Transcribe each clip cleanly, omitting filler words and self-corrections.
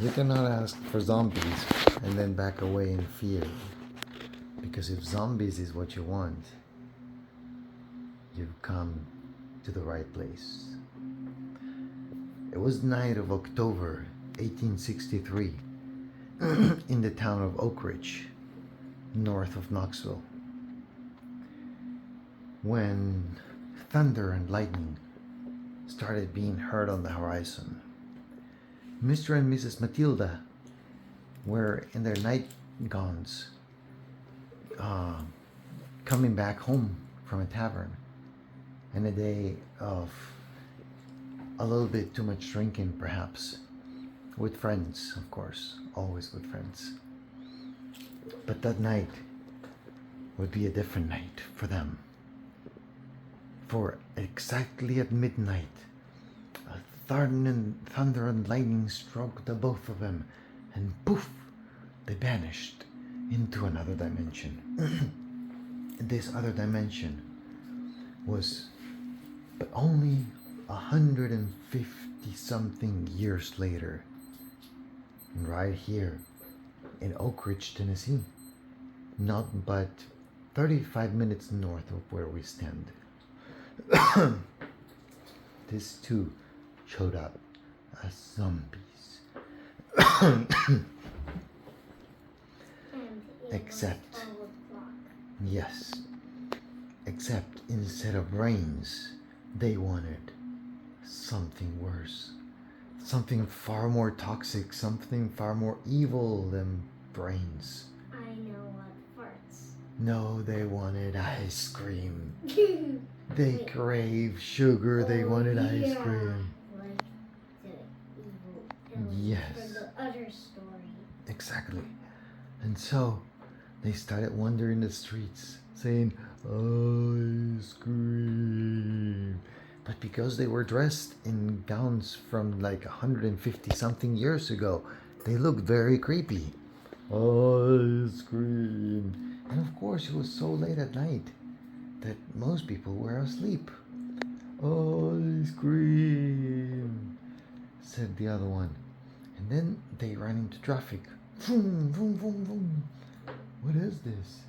You cannot ask for zombies and then back away in fear. Because if zombies is what you want, you've come to the right place. It was night of October 1863 in the town of Oak Ridge, north of Knoxville, when thunder and lightning started being heard on the horizon. Mr. and Mrs. Matilda were in their nightgowns, coming back home from a tavern, and a day of a little bit too much drinking, perhaps, with friends, of course, always with friends. But that night would be a different night for them. For exactly at midnight, a thunder and lightning struck the both of them, and poof, they vanished into another dimension. This other dimension was but only 150 something years later, right here in Oak Ridge, Tennessee, not but 35 minutes north of where we stand. This too showed up as zombies. Except, yes, except instead of brains, they wanted something worse. Something far more toxic, something far more evil than brains. I know what farts. No, they wanted ice cream. They crave sugar, they wanted ice cream. Like the evil Yes. for the other story. Exactly. And so they started wandering the streets saying, ice cream. But because they were dressed in gowns from like 150 something years ago, they looked very creepy. Ice cream. And of course, it was so late at night that most people were asleep. Ice cream, said the other one. And then they ran into traffic. Vroom, vroom, vroom, vroom. What is this?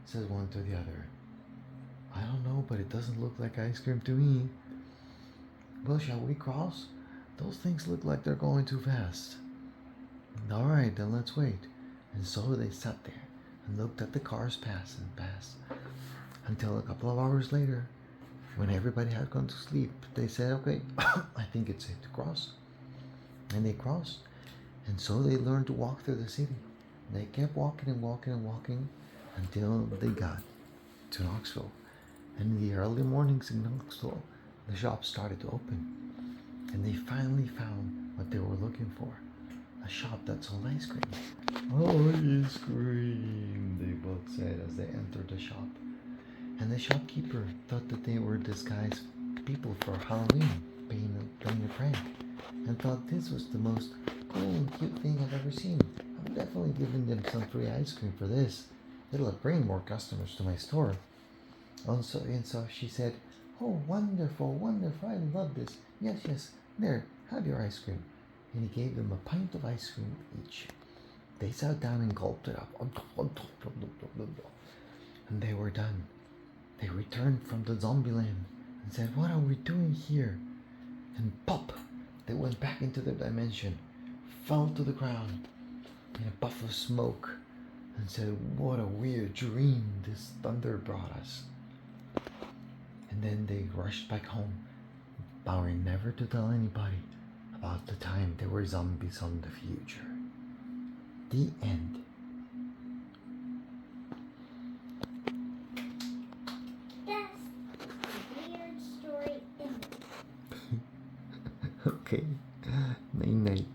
Says one to the other. I don't know, but it doesn't look like ice cream to me. Well, shall we cross? Those things look like they're going too fast. All right, then let's wait. And so they sat there and looked at the cars pass and pass until a couple of hours later, when everybody had gone to sleep, they said, okay, I think it's safe to cross. And they crossed. And so they learned to walk through the city. They kept walking and walking and walking until they got to Knoxville. And in the early mornings in Knoxville, the shops started to open. And they finally found what they were looking for. A shop that sold ice cream. Ice cream, they both said as they entered the shop. And the shopkeeper thought that they were disguised people for Halloween, playing a prank, and thought this was the most cool and cute thing I've ever seen. I'm definitely giving them some free ice cream for this. It'll bring more customers to my store. And so she said, oh, wonderful, wonderful, I love this. Yes, yes, there, have your ice cream. And he gave them a pint of ice cream each. They sat down and gulped it up. And they were done. They returned from the zombie land and said, what are we doing here? And pop, they went back into their dimension, fell to the ground in a puff of smoke, and said, what a weird dream this thunder brought us. And then they rushed back home, vowing never to tell anybody about the time there were zombies on the future. The end. Weird story ended. Okay. Night night.